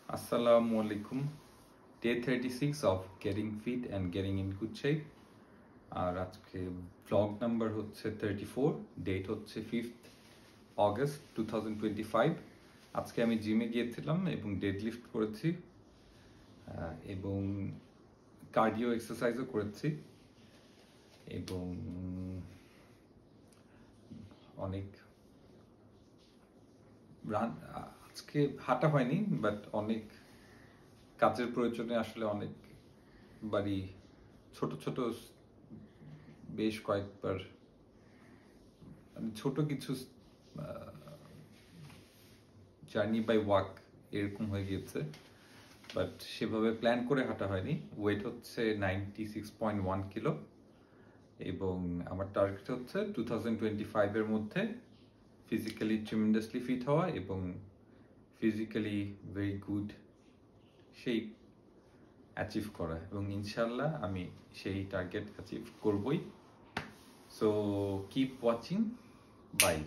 Assalamu alaikum. Day 36 of getting fit and getting in good shape. আর আজকে vlog number হচ্ছে 34, date হচ্ছে 5th August 2025. আজকে আমি জিমে গিয়েছিলাম এবং ডেডলিফট করেছি এবং কার্ডিও এক্সারসাইজও করেছি এবং অনেক আজকে হাঁটা হয়নি, বাট অনেক কাজের প্রয়োজনে আসলে অনেকবারই ছোট ছোট বেশ কয়েকবার ছোট কিছু জার্নি বাই ওয়াক এরকম হয়ে গিয়েছে, বাট সেভাবে প্ল্যান করে হাঁটা হয়নি। ওয়েট হচ্ছে 96.1 কিলো এবং আমার টার্গেট হচ্ছে 2025 এর মধ্যে ফিজিক্যালি ট্রিমেন্ডাসলি ফিট হওয়া এবং physically very good shape achieve করা, এবং ইনশাল্লাহ আমি সেই টার্গেট অ্যাচিভ করবই। So keep watching, by.